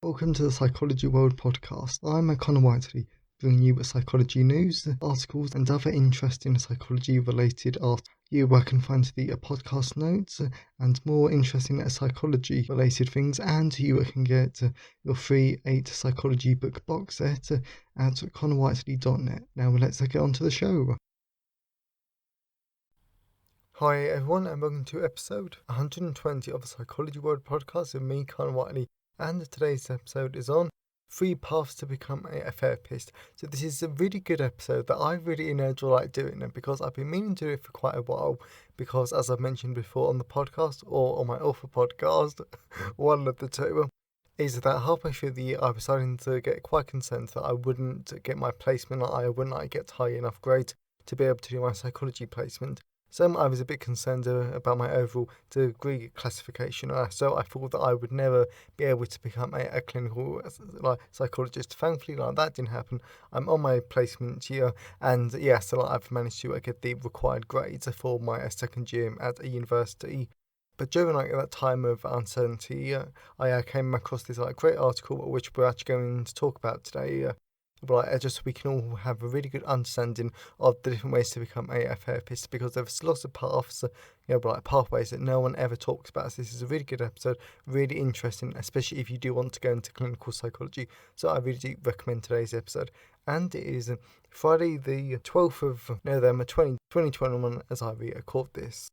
Welcome to the Psychology World podcast. I'm Connor Whiteley, bringing you psychology news, articles, and other interesting psychology-related articles. Where I can find the podcast notes and more interesting psychology-related things, and you can get your free 8 psychology book box set at connorwhiteley.net. Now let's get on to the show. Hi everyone, and welcome to episode 120 of the Psychology World podcast with me, Connor Whiteley. And today's episode is on 3 paths to become a therapist. So this is a really good episode that I really like doing, because I've been meaning to do it for quite a while, because as I've mentioned before on the podcast or on my author podcast, one of the two, is that halfway through the year I was starting to get quite concerned that I wouldn't get my placement, I wouldn't get high enough grade to be able to do my psychology placement. So I was a bit concerned about my overall degree classification, so I thought that I would never be able to become a clinical psychologist. Thankfully, that didn't happen. I'm on my placement year, and so I've managed to get the required grades for my second year at a university. But during that time of uncertainty, I came across this great article which we're actually going to talk about today. Just so we can all have a really good understanding of the different ways to become a therapist, because there's lots of paths, pathways that no one ever talks about. So this is a really good episode, really interesting, especially if you do want to go into clinical psychology. So I really do recommend today's episode. And it is Friday the 12th of November 2021 as I record this.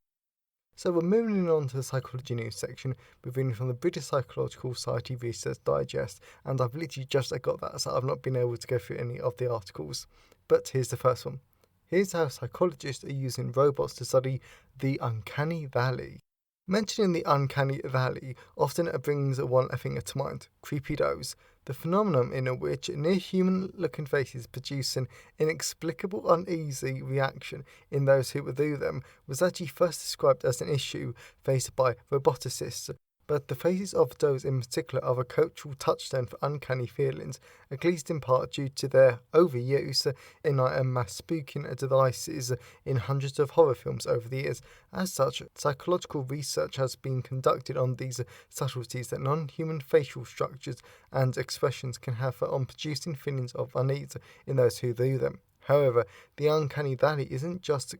So we're moving on to the psychology news section. We're reading from the British Psychological Society Research Digest, and I've literally just got that, so I've not been able to go through any of the articles. But here's the first one. Here's how psychologists are using robots to study the uncanny valley. Mentioning the uncanny valley often brings one thing to mind: creepy does. The phenomenon in which near human-looking faces produce an inexplicable uneasy reaction in those who view them was actually first described as an issue faced by roboticists. But the faces of those in particular are a cultural touchstone for uncanny feelings, at least in part due to their overuse in mass spooking devices in hundreds of horror films over the years. As such, psychological research has been conducted on these subtleties that non-human facial structures and expressions can have on producing feelings of unease in those who view them. However, the uncanny valley isn't just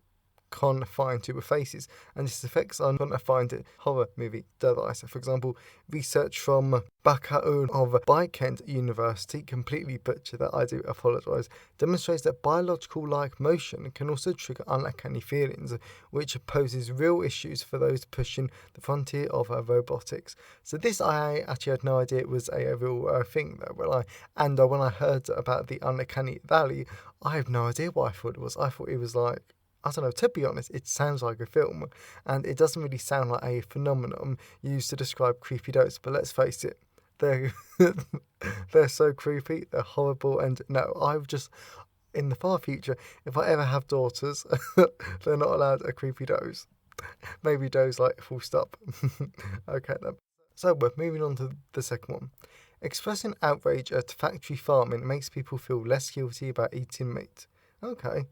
confined to faces, and its effects are confined to horror movie device. For example, research from Bakaun of Bikent University, completely butchered that, I do apologise, demonstrates that biological-like motion can also trigger uncanny feelings, which poses real issues for those pushing the frontier of robotics. So this I actually had no idea it was a real thing, though. When I heard about the uncanny valley, I have no idea what I thought it was. I thought it was I don't know, to be honest, it sounds like a film, and it doesn't really sound like a phenomenon used to describe creepy does, but let's face it, they're so creepy, they're horrible, and no, in the far future, if I ever have daughters, they're not allowed a creepy doze. Maybe doze full stop. Okay then. So we're moving on to the second one. Expressing outrage at factory farming makes people feel less guilty about eating meat. Okay.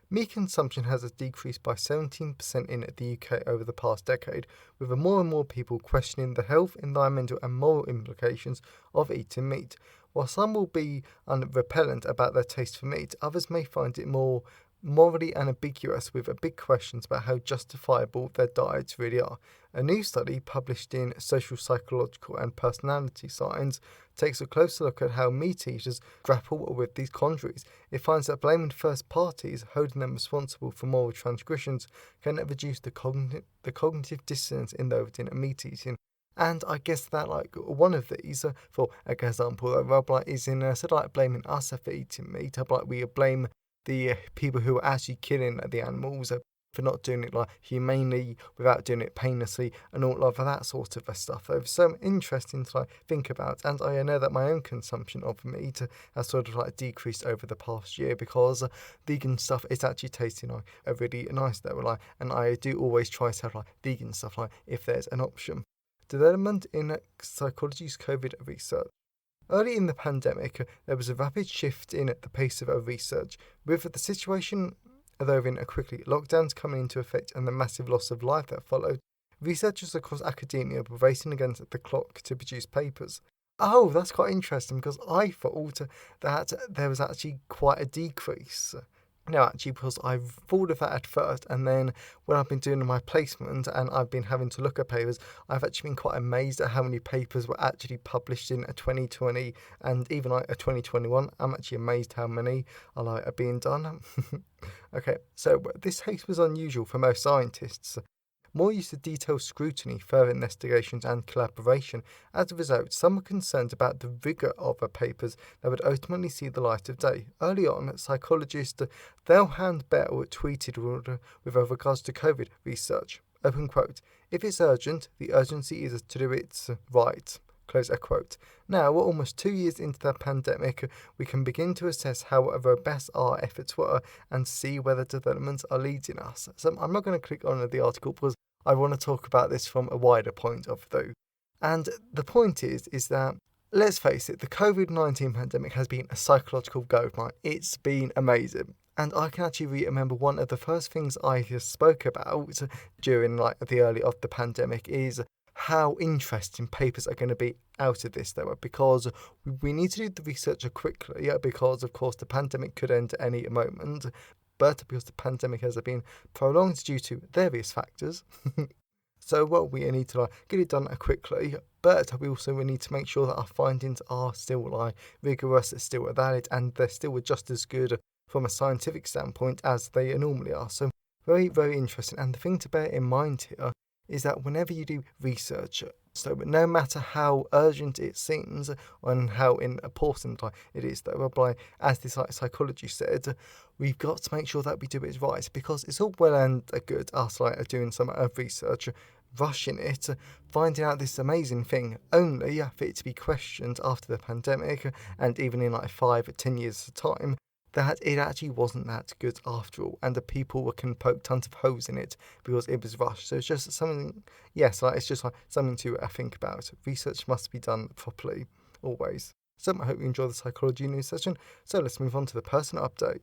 Meat consumption has decreased by 17% in the UK over the past decade, with more and more people questioning the health, environmental and moral implications of eating meat. While some will be repellent about their taste for meat, others may find it more morally ambiguous, with big questions about how justifiable their diets really are. A new study published in Social, Psychological and Personality Science takes a closer look at how meat eaters grapple with these quandaries. It finds that blaming first parties, holding them responsible for moral transgressions, can reduce the cognitive dissonance in those in meat eating. And I guess that one of these, for example, is instead of blaming us for eating meat, we blame the people who are actually killing the animals for not doing it humanely, without doing it painlessly, and all of that sort of stuff. It's so interesting to think about, and I know that my own consumption of meat has decreased over the past year, because vegan stuff is actually tasting really nice though, and I do always try to have vegan stuff if there's an option. Development in psychology's COVID research. Early in the pandemic, there was a rapid shift in the pace of research, with the situation evolving quickly, lockdowns coming into effect and the massive loss of life that followed. Researchers across academia were racing against the clock to produce papers. Oh, that's quite interesting because I thought that there was actually quite a decrease. No, actually, because I've thought of that at first, and then when I've been doing my placement and I've been having to look at papers, I've actually been quite amazed at how many papers were actually published in a 2020 and even like a 2021. I'm actually amazed how many are being done. Okay, so this case was unusual for most scientists. More use of detailed scrutiny, further investigations, and collaboration. As a result, some were concerned about the rigour of the papers that would ultimately see the light of day. Early on, psychologist Thelhand Bell tweeted with regards to COVID research, open quote, "If it's urgent, the urgency is to do it right." Close a quote. Now, we're almost 2 years into the pandemic, we can begin to assess how robust our efforts were and see whether developments are leading us. So I'm not going to click on the article because I want to talk about this from a wider point of view. And the point is that, let's face it, the COVID-19 pandemic has been a psychological goldmine. It's been amazing. And I can actually remember one of the first things I spoke about during the early of the pandemic is how interesting papers are going to be out of this though, because we need to do the research quickly, because of course the pandemic could end at any moment, but because the pandemic has been prolonged due to various factors. So we need to get it done quickly, but we also need to make sure that our findings are still rigorous, still valid, and they're still just as good from a scientific standpoint as they normally are. So very, very interesting. And the thing to bear in mind here is that whenever you do research, so no matter how urgent it seems and how important it is, though, as this psychology said, we've got to make sure that we do it right, because it's all well and good us doing some research, rushing it, finding out this amazing thing, only for it to be questioned after the pandemic and even in 5 or 10 years' time, that it actually wasn't that good after all, and the people can poke tons of holes in it because it was rushed. So it's just something, yes, it's just something to think about. Research must be done properly, always. So I hope you enjoy the psychology news session. So let's move on to the personal update.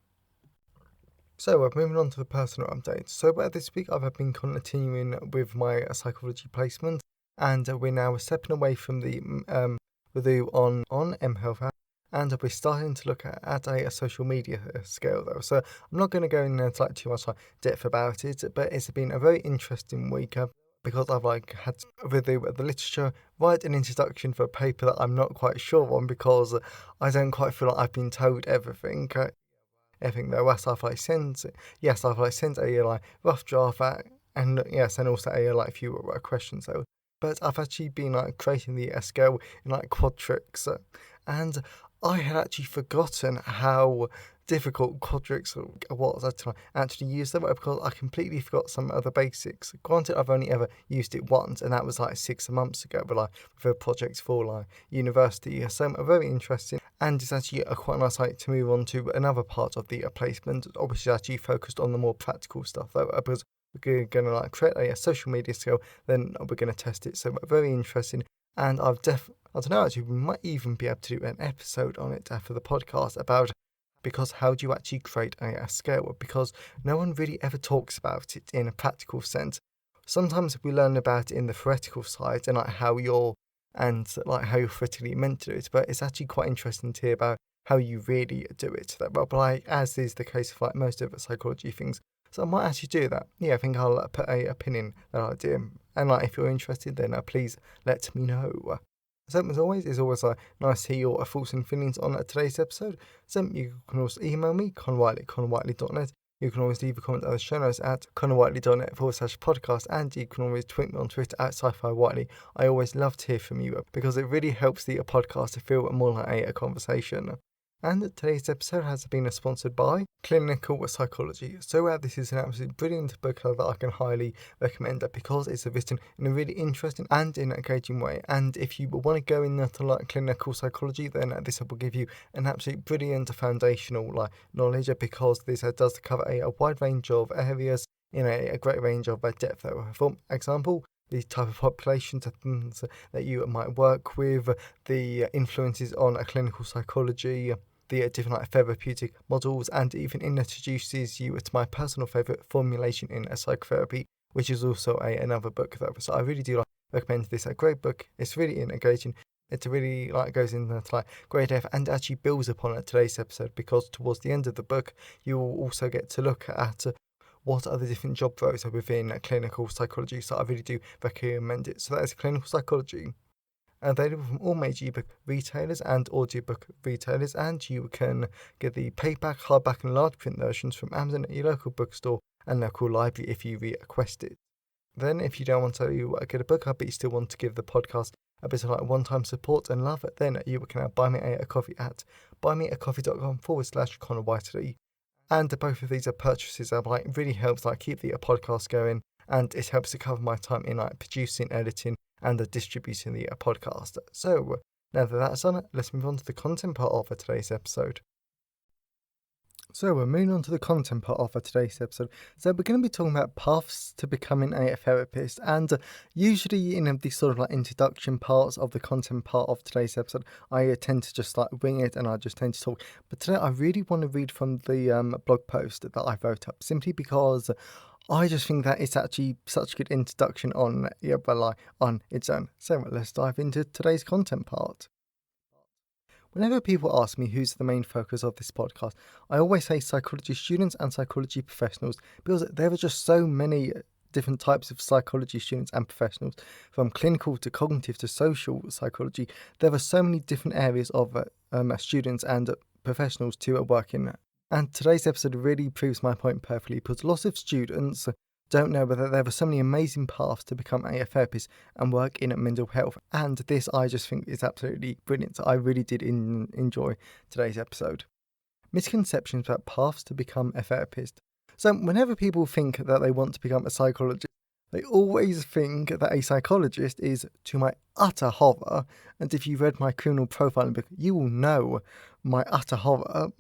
So we're moving on to the personal update. So this week I've been continuing with my psychology placement, and we're now stepping away from the review on mHealth, and we're starting to look at a social media scale though. So I'm not going to go into too much depth about it, but it's been a very interesting week because I've had to review the literature, write an introduction for a paper that I'm not quite sure on because I don't quite feel like I've been told everything. Everything though, yes, I've sent a rough draft out, and yes, and also a few questions though. But I've actually been creating the scale in quadrics, and I had actually forgotten how difficult quadrics was to actually use them because I completely forgot some of the basics. Granted, I've only ever used it once, and that was 6 months ago, but for a project for university. So very interesting, and it's actually quite nice to move on to another part of the placement. Obviously, actually focused on the more practical stuff though, because we're going to create a social media skill, then we're going to test it. So very interesting, and I don't know, actually, we might even be able to do an episode on it for the podcast about, because how do you actually create a scale? Because no one really ever talks about it in a practical sense. Sometimes we learn about it in the theoretical side and how you're theoretically meant to do it, but it's actually quite interesting to hear about how you really do it. But as is the case of most of the psychology things. So I might actually do that. Yeah, I think I'll put a pin in that idea. And if you're interested, then please let me know. So as always, it's always nice to hear your thoughts and feelings on today's episode. So you can also email me, connorwhiteley@connorwhiteley.net. You can always leave a comment on the show notes at connorwhiteley.net/podcast, and you can always tweet me on Twitter at sci-fi-whiteley. I always love to hear from you because it really helps the podcast to feel more like a conversation. And today's episode has been sponsored by Clinical Psychology. So this is an absolutely brilliant book that I can highly recommend because it's written in a really interesting and engaging way. And if you want to go into clinical psychology, then this will give you an absolutely brilliant foundational knowledge, because this does cover a wide range of areas in a great range of depth. For example, the type of population that you might work with, the influences on a clinical psychology, the different therapeutic models, and even introduces you to my personal favourite formulation in psychotherapy, which is also another book. So I really do recommend this. A great book. It's really engaging. It really goes into great depth and actually builds upon today's episode, because towards the end of the book you will also get to look at what are the different job roles within clinical psychology. So I really do recommend it. So that is clinical psychology, available from all major ebook retailers and audiobook retailers, and you can get the paperback, hardback and large print versions from Amazon at your local bookstore and local library if you request it. Then if you don't want to get a book, but you still want to give the podcast a bit of one-time support and love, then you can buy me a coffee at buymeacoffee.com/Connor Whiteley. And both of these purchases are really helps keep the podcast going, and it helps to cover my time in producing, editing and distributing the podcast. So now that that's done, let's move on to the content part of today's episode. So we're moving on to the content part of today's episode. So we're going to be talking about paths to becoming a therapist, and usually in these sort of introduction parts of the content part of today's episode, I tend to just wing it and I just tend to talk. But today I really want to read from the blog post that I wrote up, simply because I just think that it's actually such a good introduction on its own. So let's dive into today's content part. Whenever people ask me who's the main focus of this podcast, I always say psychology students and psychology professionals, because there are just so many different types of psychology students and professionals, from clinical to cognitive to social psychology. There are so many different areas of students and professionals to work in. And today's episode really proves my point perfectly, because lots of students don't know whether there are so many amazing paths to become a therapist and work in mental health. And this I just think is absolutely brilliant. I really did enjoy today's episode. Misconceptions about paths to become a therapist. So whenever people think that they want to become a psychologist, they always think that a psychologist is, to my utter horror, and if you read my criminal profiling book, you will know my utter horror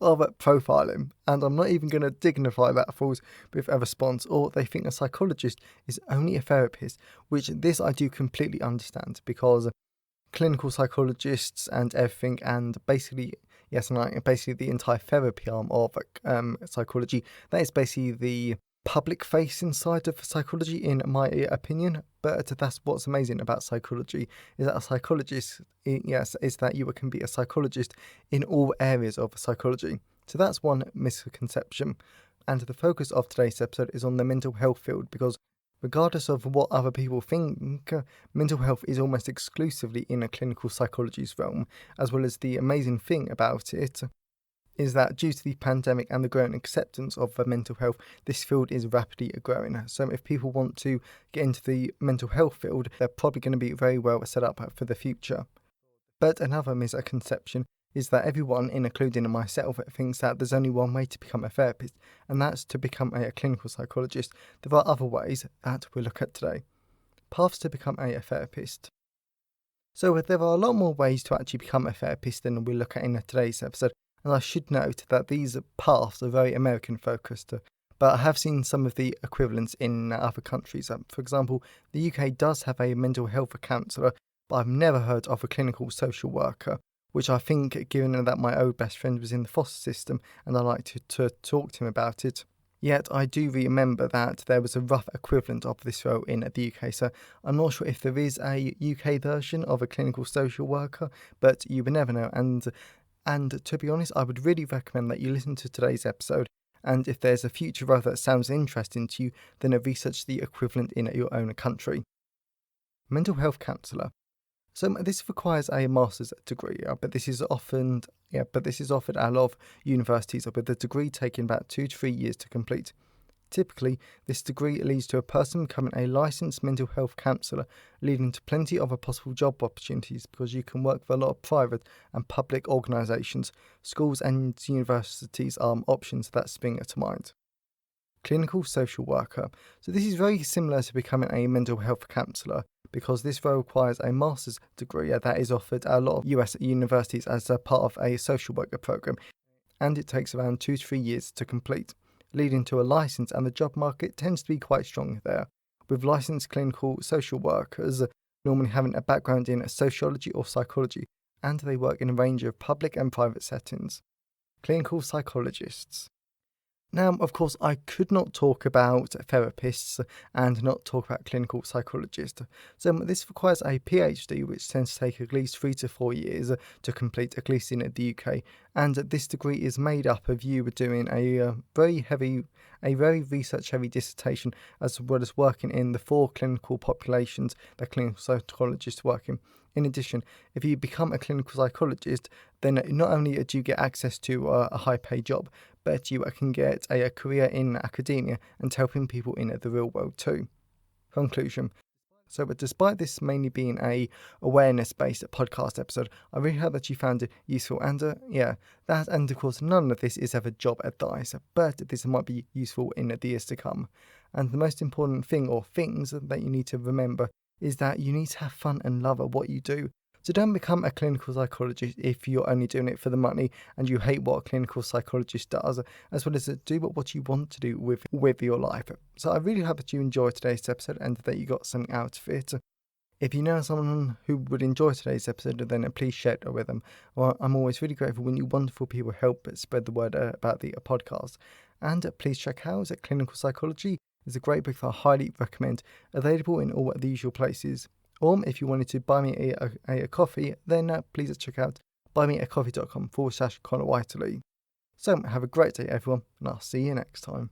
of profiling, and I'm not even going to dignify that false with a response, or they think a psychologist is only a therapist, which this I do completely understand, because clinical psychologists and everything, and basically the entire therapy arm of psychology, that is basically the public facing side of psychology, in my opinion. But that's what's amazing about psychology, is that a psychologist, is that you can be a psychologist in all areas of psychology. So that's one misconception. And the focus of today's episode is on the mental health field, because regardless of what other people think, mental health is almost exclusively in a clinical psychology's realm, as well as the amazing thing about it is that due to the pandemic and the growing acceptance of mental health, this field is rapidly growing. So if people want to get into the mental health field, they're probably going to be very well set up for the future. But another misconception is that everyone, including myself, thinks that there's only one way to become a therapist, and that's to become a clinical psychologist. There are other ways that we'll look at today. Paths to become a therapist. So there are a lot more ways to actually become a therapist than we'll look at in today's episode. And I should note that these paths are very American focused, but I have seen some of the equivalents in other countries. For example, the UK does have a mental health counsellor, but I've never heard of a clinical social worker, which I think, given that my old best friend was in the foster system and I like to talk to him about it. Yet I do remember that there was a rough equivalent of this role in the UK, so I'm not sure if there is a UK version of a clinical social worker, but you would never know. And to be honest, I would really recommend that you listen to today's episode, and if there's a future role that sounds interesting to you, then research the equivalent in your own country. Mental health counsellor. So this requires a master's degree, but this is offered at a lot of universities, with the degree taking about 2 to 3 years to complete. Typically, this degree leads to a person becoming a licensed mental health counsellor, leading to plenty of possible job opportunities, because you can work with a lot of private and public organisations. Schools and universities are options that spring to mind. Clinical social worker. So this is very similar to becoming a mental health counsellor, because this role requires a master's degree that is offered at a lot of US universities as a part of a social worker program, and it takes around 2 to 3 years to complete, leading to a license, and the job market tends to be quite strong there, with licensed clinical social workers normally having a background in sociology or psychology, and they work in a range of public and private settings. Clinical psychologists. Now, of course, I could not talk about therapists and not talk about clinical psychologists. So this requires a PhD, which tends to take at least 3 to 4 years to complete, at least in the UK. And this degree is made up of you doing a very research-heavy dissertation, as well as working in the 4 clinical populations that clinical psychologists work in. In addition, if you become a clinical psychologist, then not only do you get access to a high-paid job, but you can get a career in academia and helping people in the real world too. Conclusion. So, but despite this mainly being a awareness-based podcast episode, I really hope that you found it useful. And and of course, none of this is ever job advice, but this might be useful in the years to come. And the most important thing, or things that you need to remember, is that you need to have fun and love at what you do. So don't become a clinical psychologist if you're only doing it for the money and you hate what a clinical psychologist does, as well as do what you want to do with your life. So I really hope that you enjoyed today's episode and that you got something out of it. If you know someone who would enjoy today's episode, then please share it with them. Well, I'm always really grateful when you wonderful people help spread the word about the podcast. And please check out Clinical Psychology. It's a great book that I highly recommend, available in all the usual places. Or if you wanted to buy me a coffee, then please check out buymeacoffee.com/Connor Whiteley. So have a great day, everyone, and I'll see you next time.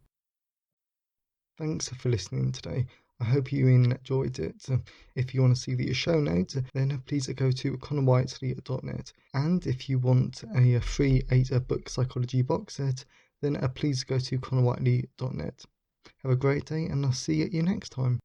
Thanks for listening today. I hope you enjoyed it. If you want to see the show notes, then please go to connorwhiteley.net. And if you want a free 8-book psychology box set, then please go to connorwhiteley.net. Have a great day, and I'll see you next time.